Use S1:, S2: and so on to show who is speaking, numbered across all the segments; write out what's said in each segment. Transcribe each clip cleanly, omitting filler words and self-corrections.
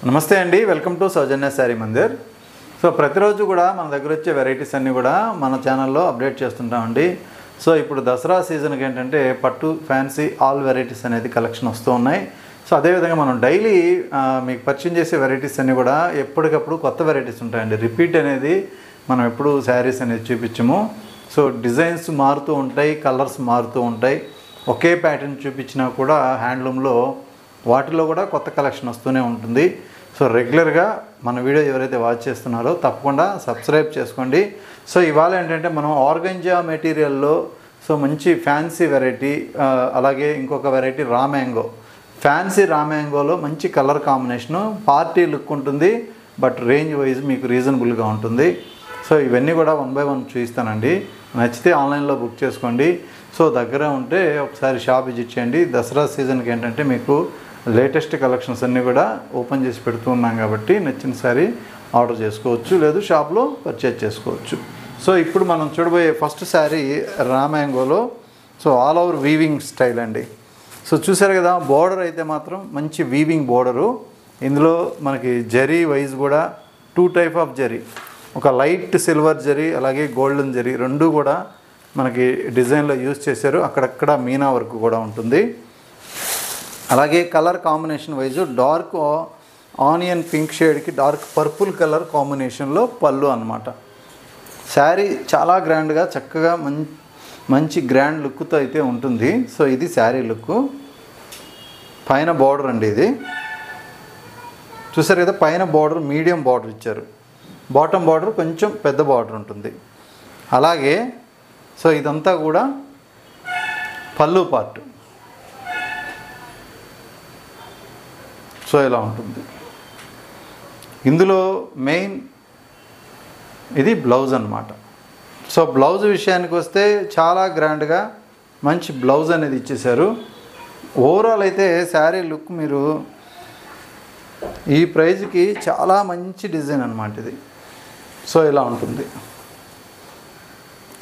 S1: నమస్తే అండి, welcome to Soujanya sari Mandir. So ప్రతిరోజు కూడా మన దగ్గర వచ్చే వెరైటీస్ అన్నీ కూడా మన ఛానల్లో అప్డేట్ చేస్తుంటామండి. సో ఇప్పుడు దసరా సీజన్కి ఏంటంటే పట్టు ఫ్యాన్సీ ఆల్ వెరైటీస్ అనేది కలెక్షన్ వస్తూ ఉన్నాయి. సో అదేవిధంగా మనం డైలీ మీకు పరిచయం చేసే వెరైటీస్ అన్నీ కూడా ఎప్పటికప్పుడు కొత్త వెరైటీస్ ఉంటాయండి. రిపీట్ అనేది మనం ఎప్పుడు శారీస్ అనేది చూపించము. సో డిజైన్స్ మారుతూ ఉంటాయి, కలర్స్ మారుతూ ఉంటాయి. ఒకే ప్యాటర్న్ చూపించినా కూడా హ్యాండ్లూమ్లో వాటిలో కూడా కొత్త కలెక్షన్ వస్తూనే ఉంటుంది. సో రెగ్యులర్గా మన వీడియో ఎవరైతే వాచ్ చేస్తున్నారో తప్పకుండా సబ్స్క్రైబ్ చేసుకోండి. సో ఇవాళ ఏంటంటే మనం ఆర్గంజా మెటీరియల్లో సో మంచి ఫ్యాన్సీ వెరైటీ, అలాగే ఇంకొక వెరైటీ రా మ్యాంగో. ఫ్యాన్సీ రా మ్యాంగోలో మంచి కలర్ కాంబినేషను, పార్టీ లుక్ ఉంటుంది, బట్ రేంజ్ వైజ్ మీకు రీజనబుల్గా ఉంటుంది. సో ఇవన్నీ కూడా 1 by 1 చూపిస్తానండి. నచ్చితే ఆన్లైన్లో బుక్ చేసుకోండి. సో దగ్గర ఉంటే ఒకసారి షాప్ విజిట్ చేయండి. దసరా సీజన్కి ఏంటంటే మీకు లేటెస్ట్ కలెక్షన్స్ అన్నీ కూడా ఓపెన్ చేసి పెడుతూ ఉన్నాం కాబట్టి నచ్చిన సారీ ఆర్డర్ చేసుకోవచ్చు, లేదు షాప్లో పర్చేజ్ చేసుకోవచ్చు. సో ఇప్పుడు మనం చూడబోయే ఫస్ట్ శారీ రా మ్యాంగోలో so all over weaving style అండి. సో చూసారు కదా, బోర్డర్ అయితే మాత్రం మంచి వీవింగ్ బోర్డరు. ఇందులో మనకి జరీ వైజ్ కూడా 2 టైప్ ఆఫ్ జరీ, ఒక లైట్ సిల్వర్ జరీ అలాగే గోల్డెన్ జరీ రెండు కూడా మనకి డిజైన్లో యూజ్ చేశారు. అక్కడక్కడ మీనా వర్క్ కూడా ఉంటుంది. అలాగే colour combination wise dark onion pink షేడ్కి డార్క్ పర్పుల్ కలర్ కాంబినేషన్లో పళ్ళు అన్నమాట. శారీ చాలా గ్రాండ్గా చక్కగా మంచి గ్రాండ్ లుక్తో అయితే ఉంటుంది. సో ఇది శారీ లుక్. పైన బార్డర్ అండి, ఇది చూసారు కదా, పైన బార్డర్ మీడియం బార్డర్ ఇచ్చారు, బాటమ్ బార్డర్ కొంచెం పెద్ద బార్డర్ ఉంటుంది. అలాగే సో ఇదంతా కూడా పళ్ళు పార్ట్. సో ఇలా ఉంటుంది. ఇందులో మెయిన్ ఇది బ్లౌజ్ అన్నమాట. సో బ్లౌజ్ విషయానికి వస్తే చాలా గ్రాండ్గా మంచి బ్లౌజ్ అనేది ఇచ్చేశారు. ఓవరాల్ అయితే శారీ లుక్ మీరు ఈ ప్రైజ్కి చాలా మంచి డిజైన్ అన్నమాట ఇది. సో ఇలా ఉంటుంది.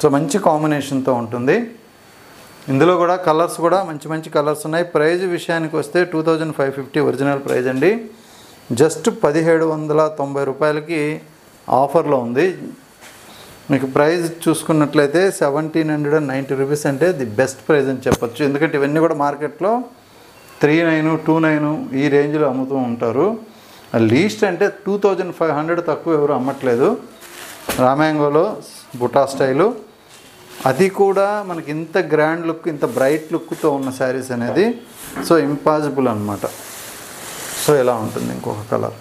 S1: సో మంచి కాంబినేషన్తో ఉంటుంది. ఇందులో కూడా కలర్స్ కూడా మంచి మంచి కలర్స్ ఉన్నాయి. ప్రైజ్ విషయానికి వస్తే 2550 ఒరిజినల్ ప్రైజ్ అండి. జస్ట్ 1790 రూపాయలకి ఆఫర్లో ఉంది. మీకు ప్రైజ్ చూసుకున్నట్లయితే 1790 రూపీస్ అంటే ది బెస్ట్ ప్రైజ్ అని చెప్పొచ్చు. ఎందుకంటే ఇవన్నీ కూడా మార్కెట్లో 3900, 2900 ఈ రేంజ్లో అమ్ముతూ ఉంటారు. లీస్ట్ అంటే 2500 తక్కువ ఎవరు అమ్మట్లేదు. రా మ్యాంగోలో బుటా స్టైలు, అది కూడా మనకి ఇంత గ్రాండ్ లుక్, ఇంత బ్రైట్ లుక్తో ఉన్న శారీస్ అనేది సో ఇంపాసిబుల్ అనమాట. సో ఇలా ఉంటుంది. ఇంకొక colour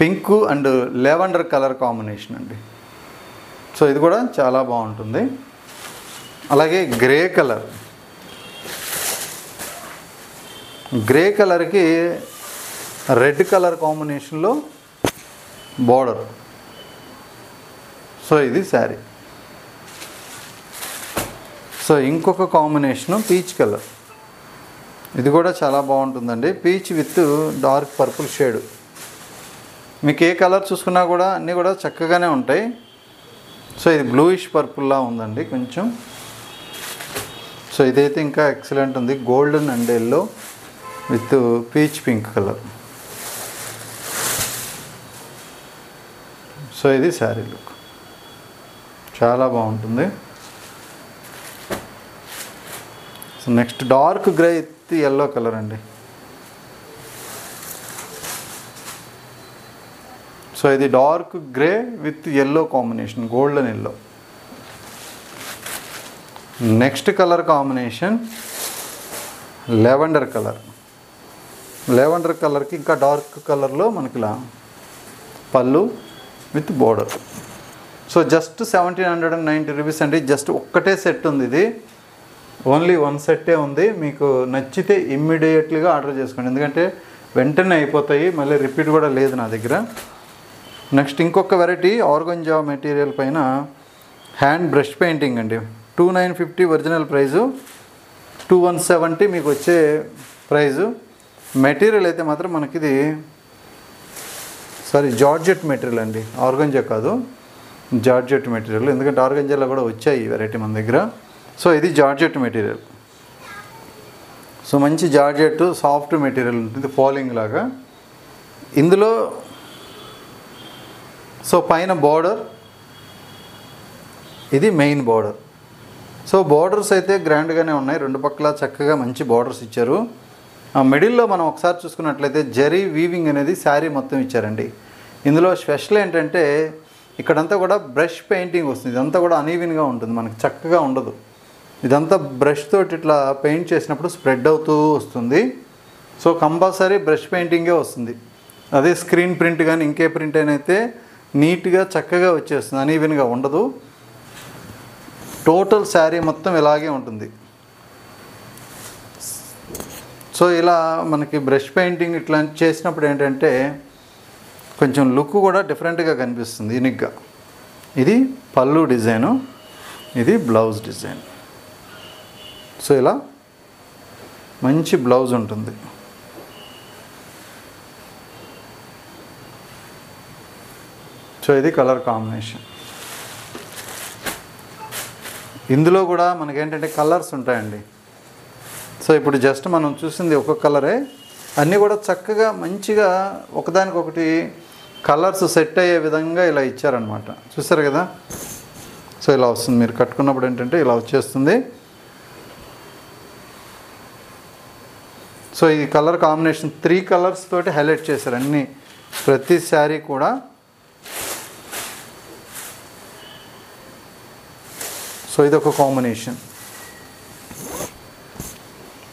S1: pink and lavender colour combination అండి. సో ఇది కూడా చాలా బాగుంటుంది. అలాగే గ్రే కలర్, గ్రే కలర్కి రెడ్ కలర్ కాంబినేషన్లో బార్డర్. సో ఇది శారీ. సో ఇంకొక కాంబినేషను పీచ్ కలర్, ఇది కూడా చాలా బాగుంటుందండి. Peach with dark purple shade. మీకు ఏ కలర్ చూసుకున్నా కూడా అన్నీ కూడా చక్కగానే ఉంటాయి. సో ఇది బ్లూయిష్ పర్పుల్లా ఉందండి కొంచెం. సో ఇదైతే ఇంకా ఎక్సలెంట్ ఉంది. Golden and yellow with peach pink colour. So ఇది శారీ లుక్, చాలా బాగుంటుంది. So next dark grey with yellow colour అండి. సో ఇది dark grey with yellow combination, golden yellow. Next colour combination lavender colour. Lavender కలర్కి ఇంకా dark కలర్లో మనకి ఇలా పళ్ళు with border. So just 1790 rupees అండి. జస్ట్ ఒక్కటే సెట్ ఉంది, ఇది ఓన్లీ 1 సెట్టే ఉంది. మీకు నచ్చితే ఇమ్మీడియట్లీగా ఆర్డర్ చేసుకోండి, ఎందుకంటే వెంటనే అయిపోతాయి, మళ్ళీ రిపీట్ కూడా లేదు నా దగ్గర. నెక్స్ట్ ఇంకొక వెరైటీ ఆర్గంజా మెటీరియల్ పైన హ్యాండ్ బ్రష్ పెయింటింగ్ అండి. 2950 ఒరిజినల్ ప్రైజు, 2170 మీకు వచ్చే ప్రైజు. మెటీరియల్ అయితే మాత్రం మనకి ఇది జార్జెట్ మెటీరియల్ అండి, ఆర్గంజా కాదు, జార్జెట్ మెటీరియల్. ఎందుకంటే ఆర్గంజాలో కూడా వచ్చాయి ఈ వెరైటీ మన దగ్గర. సో ఇది జార్జెట్ మెటీరియల్. సో మంచి జార్జెట్ సాఫ్ట్ మెటీరియల్ ఉంటుంది, ఫాలింగ్ లాగా. ఇందులో సో పైన బార్డర్, ఇది మెయిన్ బార్డర్. సో బార్డర్స్ అయితే గ్రాండ్గానే ఉన్నాయి, రెండు పక్కల చక్కగా మంచి బార్డర్స్ ఇచ్చారు. ఆ మిడిల్లో మనం ఒకసారి చూసుకున్నట్లయితే జరీ వీవింగ్ అనేది శారీ మొత్తం ఇచ్చారండి. ఇందులో స్పెషల్ ఏంటంటే ఇక్కడంతా కూడా బ్రష్ పెయింటింగ్ వస్తుంది. ఇదంతా కూడా అనీవెన్గా ఉంటుంది, మనకి చక్కగా ఉండదు. ఇదంతా బ్రష్ తోటి ఇట్లా పెయింట్ చేసినప్పుడు స్ప్రెడ్ అవుతూ వస్తుంది. సో కంపల్సరీ బ్రష్ పెయింటింగే వస్తుంది. అదే స్క్రీన్ ప్రింట్ కానీ ఇంకే ప్రింట్ అయితే నీట్గా చక్కగా వచ్చేస్తుంది, అనీవెన్గా ఉండదు. టోటల్ శారీ మొత్తం ఇలాగే ఉంటుంది. సో ఇలా మనకి బ్రష్ పెయింటింగ్ ఇట్లా చేసినప్పుడు ఏంటంటే కొంచెం లుక్ కూడా డిఫరెంట్గా కనిపిస్తుంది, యూనిక్గా. ఇది పళ్ళు డిజైను, ఇది బ్లౌజ్ డిజైన్. సో ఇలా మంచి బ్లౌజ్ ఉంటుంది. సో ఇది కలర్ కాంబినేషన్. ఇందులో కూడా మనకేంటంటే కలర్స్ ఉంటాయండి. సో ఇప్పుడు జస్ట్ మనం చూసింది ఒక కలరే, అన్నీ కూడా చక్కగా మంచిగా ఒకదానికొకటి కలర్స్ సెట్ అయ్యే విధంగా ఇలా ఇచ్చారనమాట. చూసారు కదా. సో ఇలా వస్తుంది, మీరు కట్టుకున్నప్పుడు ఏంటంటే ఇలా వచ్చేస్తుంది. సో ఈ కలర్ కాంబినేషన్ 3 కలర్స్ తోటి హైలైట్ చేశారు అన్నీ, ప్రతి శారీ కూడా. సో ఇది ఒక కాంబినేషన్.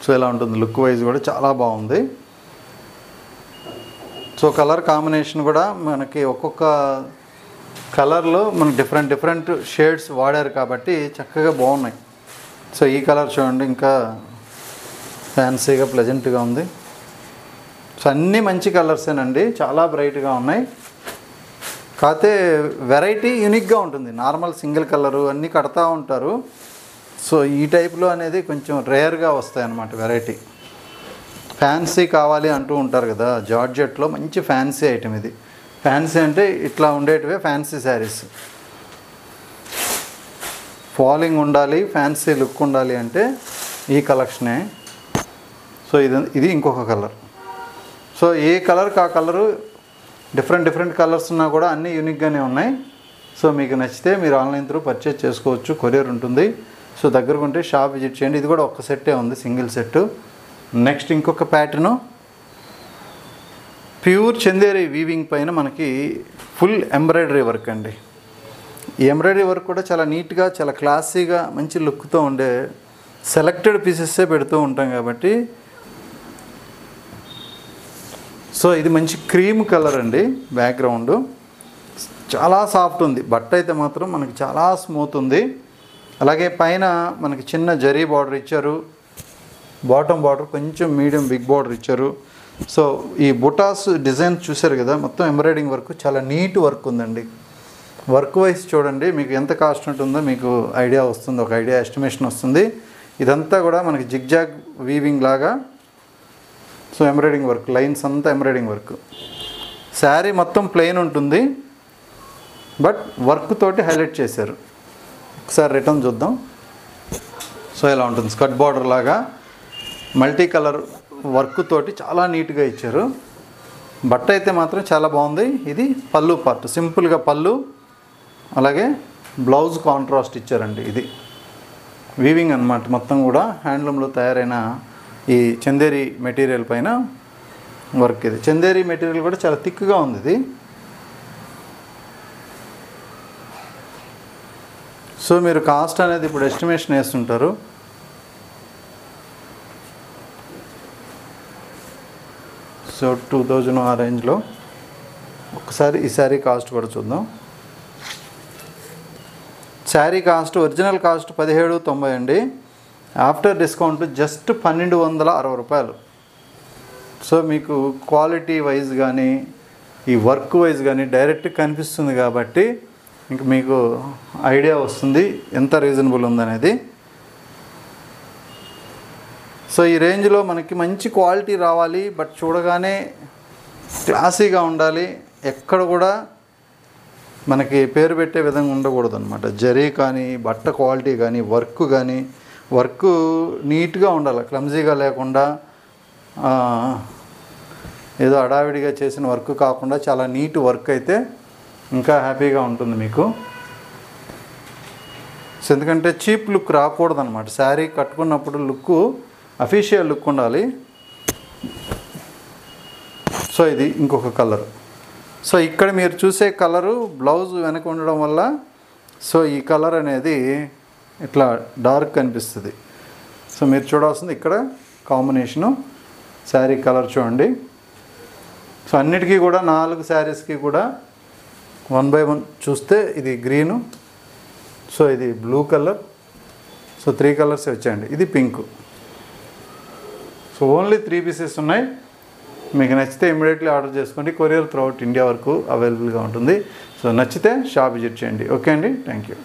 S1: సో ఇలా ఉంటుంది, లుక్ వైజ్ కూడా చాలా బాగుంది. సో కలర్ కాంబినేషన్ కూడా మనకి ఒక్కొక్క కలర్లో మనకి డిఫరెంట్ షేడ్స్ వాడారు కాబట్టి చక్కగా బాగున్నాయి. సో ఈ కలర్ చూడండి, ఇంకా ఫ్యాన్సీగా ప్లెజెంట్గా ఉంది. సో అన్నీ మంచి కలర్సేనండి, చాలా బ్రైట్గా ఉన్నాయి. కాకపోతే వెరైటీ యూనిక్గా ఉంటుంది. నార్మల్ సింగిల్ కలరు అన్నీ కడతా ఉంటారు. సో ఈ టైప్లో అనేది కొంచెం రేర్గా వస్తాయి అన్నమాట వెరైటీ. ఫ్యాన్సీ కావాలి అంటూ ఉంటారు కదా, జార్జెట్లో మంచి ఫ్యాన్సీ ఐటమ్ ఇది. ఫ్యాన్సీ అంటే ఇట్లా ఉండేటివే ఫ్యాన్సీ శారీస్. ఫాలింగ్ ఉండాలి, ఫ్యాన్సీ లుక్ ఉండాలి అంటే ఈ కలెక్షనే. సో ఇది ఇంకొక కలర్. సో ఏ కలర్కి ఆ కలరు డిఫరెంట్ కలర్స్ ఉన్నా కూడా అన్నీ యూనిక్గానే ఉన్నాయి. సో మీకు నచ్చితే మీరు ఆన్లైన్ త్రూ పర్చేజ్ చేసుకోవచ్చు, కొరియర్ ఉంటుంది. సో దగ్గరకు ఉంటే షాప్ విజిట్ చేయండి. ఇది కూడా ఒక్క సెట్టే ఉంది, సింగిల్ సెట్. నెక్స్ట్ ఇంకొక ప్యాటర్ను ప్యూర్ చందేరి వీవింగ్ పైన మనకి ఫుల్ ఎంబ్రాయిడరీ వర్క్ అండి. ఈ ఎంబ్రాయిడరీ వర్క్ కూడా చాలా నీట్గా, చాలా క్లాసీగా, మంచి లుక్తో ఉండే సెలెక్టెడ్ పీసెస్సే పెడుతూ ఉంటాం కాబట్టి. సో ఇది మంచి క్రీమ్ కలర్ అండి. బ్యాక్గ్రౌండ్ చాలా సాఫ్ట్ ఉంది, బట్ట అయితే మాత్రం మనకి చాలా స్మూత్ ఉంది. అలాగే పైన మనకి చిన్న జరీ బార్డర్ ఇచ్చారు, బాటమ్ బార్డర్ కొంచెం మీడియం బిగ్ బార్డర్ ఇచ్చారు. సో ఈ బుటాస్ డిజైన్ చూసారు కదా, మొత్తం ఎంబ్రాయిడింగ్ వర్క్ చాలా నీట్ వర్క్ ఉందండి. వర్క్ వైజ్ చూడండి, మీకు ఎంత కాస్ట్ ఉంటుందో మీకు ఐడియా వస్తుంది, ఒక ఐడియా ఎస్టిమేషన్ వస్తుంది. ఇదంతా కూడా మనకి జిగ్జాగ్ వీవింగ్ లాగా. సో ఎంబ్రాయిడింగ్ వర్క్, లైన్స్ అంతా ఎంబ్రాయిడింగ్ వర్క్. శారీ మొత్తం ప్లెయిన్ ఉంటుంది, బట్ వర్క్ తోటి హైలైట్ చేశారు. ఒకసారి రిటర్న్ చూద్దాం. సో ఇలా ఉంటుంది, స్కర్ట్ బార్డర్ లాగా మల్టీ కలర్ వర్క్ తోటి చాలా నీట్గా ఇచ్చారు. బట్ట అయితే మాత్రం చాలా బాగుంది. ఇది పళ్ళు పార్ట్, సింపుల్గా పళ్ళు, అలాగే బ్లౌజ్ కాంట్రాస్ట్ ఇచ్చారండి. ఇది వీవింగ్ అన్నమాట, మొత్తం కూడా హ్యాండ్లూమ్లో తయారైన ఈ చందేరి మెటీరియల్ పైన వర్క్. ఇది చందేరి మెటీరియల్ కూడా చాలా థిక్గా ఉంది ఇది. సో మీరు కాస్ట్ అనేది ఇప్పుడు ఎస్టిమేషన్ వేస్తుంటారు. సో 2000 ఆ రేంజ్లో. ఒకసారి ఈ శారీ కాస్ట్ కూడా చూద్దాం. శారీ కాస్ట్, ఒరిజినల్ కాస్ట్ 1790 అండి. ఆఫ్టర్ డిస్కౌంట్ జస్ట్ 1260 రూపాయలు. సో మీకు క్వాలిటీ వైజ్ కానీ ఈ వర్క్ వైజ్ కానీ డైరెక్ట్ కనిపిస్తుంది కాబట్టి ఇంక మీకు ఐడియా వస్తుంది ఎంత రీజనబుల్ ఉందనేది. సో ఈ రేంజ్లో మనకి మంచి క్వాలిటీ రావాలి, బట్ చూడగానే క్లాసీగా ఉండాలి, ఎక్కడ కూడా మనకి పేరు పెట్టే విధంగా ఉండకూడదు అనమాట. జరీ కానీ, బట్ట క్వాలిటీ కానీ, వర్క్ నీట్గా ఉండాలి, క్లమ్జీగా లేకుండా ఏదో హడావిడిగా చేసిన వర్క్ కాకుండా చాలా నీట్ వర్క్ అయితే ఇంకా హ్యాపీగా ఉంటుంది మీకు. సో ఎందుకంటే చీప్ లుక్ రాకూడదన్నమాట. శారీ కట్టుకున్నప్పుడు లుక్ అఫీషియల్ లుక్ ఉండాలి. సో ఇది ఇంకొక కలర్. సో ఇక్కడ మీరు చూసే కలరు బ్లౌజ్ వెనక ఉండడం వల్ల సో ఈ కలర్ అనేది ఇట్లా డార్క్ కనిపిస్తుంది. సో మీరు చూడాల్సింది ఇక్కడ కాంబినేషను శారీ కలర్ చూడండి. సో అన్నిటికీ కూడా 4 శారీస్కి కూడా 1 by 1 చూస్తే ఇది గ్రీను, సో ఇది బ్లూ కలర్, సో 3 కలర్స్ వచ్చాయండి. ఇది పింక్. సో ఓన్లీ 3 పీసెస్ ఉన్నాయి. మీకు నచ్చితే ఇమీడియట్లీ ఆర్డర్ చేసుకోండి. కొరియర్ త్రూఅవుట్ ఇండియా వరకు అవైలబుల్గా ఉంటుంది. సో నచ్చితే షాప్ విజిట్ చేయండి. ఓకే అండి, థ్యాంక్ యూ.